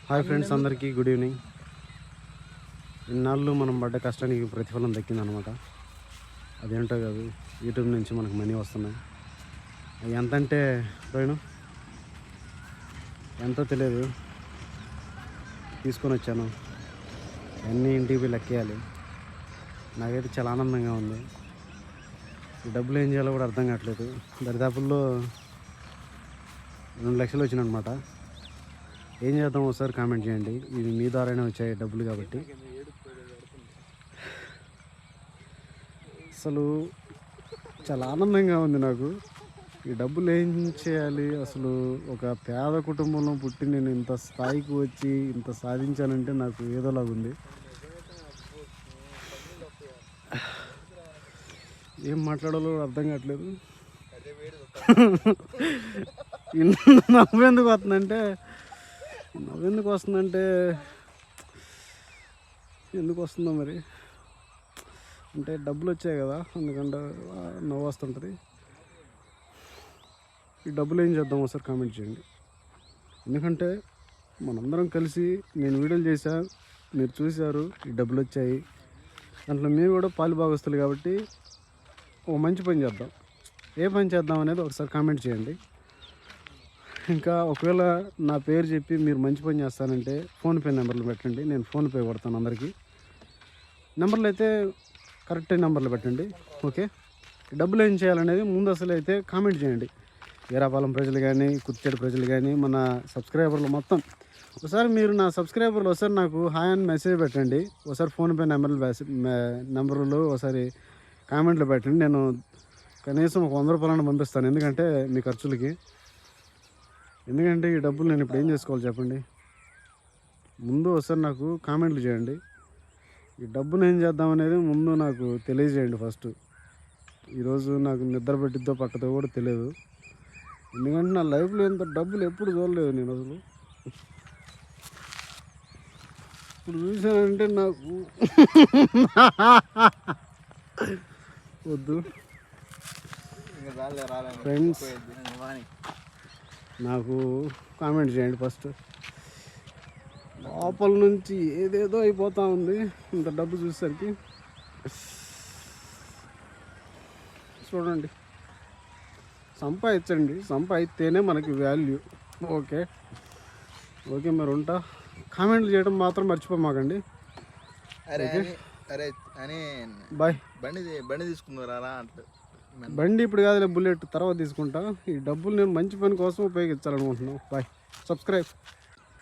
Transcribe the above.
Hi friends, అందరికీ good evening. ఇన్నాళ్ళు మనం పడ్డ కష్టానికి ప్రతిఫలం దక్కిందనమాట. అదేంటో కాదు, యూట్యూబ్ నుంచి మనకు మనీ వస్తున్నాయి. అవి ఎంతంటే పోయిను ఎంతో తెలియదు, తీసుకొని వచ్చాను. అన్నీ ఇంటికి పోయి లెక్కేయాలి. నాకైతే చాలా ఆనందంగా ఉంది. ఈ డబ్బులు ఏం చేయాలో కూడా అర్థం కావట్లేదు. దరిదాపుల్లో 2 లక్షలు వచ్చినాయన్నమాట. ఏం చేద్దాం ఒకసారి కామెంట్ చేయండి. ఇవి మీ ద్వారానే వచ్చాయి డబ్బులు కాబట్టి. అసలు చాలా ఆనందంగా ఉంది నాకు. ఈ డబ్బులు ఏం చేయాలి అసలు? ఒక పేద కుటుంబంలో పుట్టి నేను ఇంత స్థాయికి వచ్చి ఇంత సాధించానంటే నాకు ఏదోలాగుంది. ఏం మాట్లాడాలో అర్థం కావట్లేదు. నవ్వెందుకు వస్తుందంటే ఎందుకు వస్తుందో మరి, అంటే డబ్బులు వచ్చాయి కదా, అందుకంటే నవ్వు వస్తుంటుంది. ఈ డబ్బులు ఏం చేద్దాం ఒకసారి కామెంట్ చేయండి. ఎందుకంటే మనందరం కలిసి నేను వీడియోలు చేశా, మీరు చూశారు, ఈ డబ్బులు వచ్చాయి. దాంట్లో మీరు కూడా పాలుభాగస్తులు కాబట్టి ఓ మంచి పని చేద్దాం. ఏ పని చేద్దాం అనేది ఒకసారి కామెంట్ చేయండి. ఇంకా ఒకవేళ నా పేరు చెప్పి మీరు మంచి పని చేస్తానంటే ఫోన్పే నెంబర్లు పెట్టండి, నేను ఫోన్పే కొడతాను అందరికీ. నెంబర్లు అయితే కరెక్ట్ నెంబర్లు పెట్టండి, ఓకే? డబ్బులు ఏం చేయాలనేది ముందు అసలు అయితే కామెంట్ చేయండి. వీరాపాలెం ప్రజలు కానీ, కుర్చేడు ప్రజలు కానీ, మన సబ్స్క్రైబర్లు మొత్తం ఒకసారి మీరు నా సబ్స్క్రైబర్లు ఒకసారి నాకు హాయ్ అని మెసేజ్ పెట్టండి. ఒకసారి ఫోన్పే నెంబర్లు ఒకసారి కామెంట్లు పెట్టండి. నేను కనీసం ఒక 100 రూపాయలను పంపిస్తాను, ఎందుకంటే మీ ఖర్చులకి. ఎందుకంటే ఈ డబ్బులు నేను ఇప్పుడు ఏం చేసుకోవాలి చెప్పండి? ముందు ఒకసారి నాకు కామెంట్లు చేయండి. ఈ డబ్బును ఏం చేద్దామనేది ముందు నాకు తెలియజేయండి ఫస్ట్. ఈరోజు నాకు నిద్ర పెట్టిద్దో పట్టదో కూడా తెలియదు. ఎందుకంటే నా లైఫ్లో ఇంత డబ్బులు ఎప్పుడు చూడలేదు నేను అసలు. ఇప్పుడు చూసానంటే నాకు వద్దు ఫ్రెండ్స్, నాకు కామెంట్ చేయండి ఫస్ట్. లోపల నుంచి ఏదేదో అయిపోతూ ఉంది ఇంత డబ్బు చూసేసరికి. చూడండి, సంపాదించండి, సంపాదిస్తేనే మనకి వాల్యూ. ఓకే మరి ఉంటా. కామెంట్లు చేయడం మాత్రం మర్చిపోమాకండి. బాయ్. బండి తీసుకున్నారా అంటే బండి ఇప్పుడు కాదులే, బుల్లెట్ తర్వాత తీసుకుంటా. ఈ డబ్బులు నేను మంచి పని కోసం ఉపయోగించాలనుకుంటున్నాను. బాయ్. సబ్స్క్రైబ్.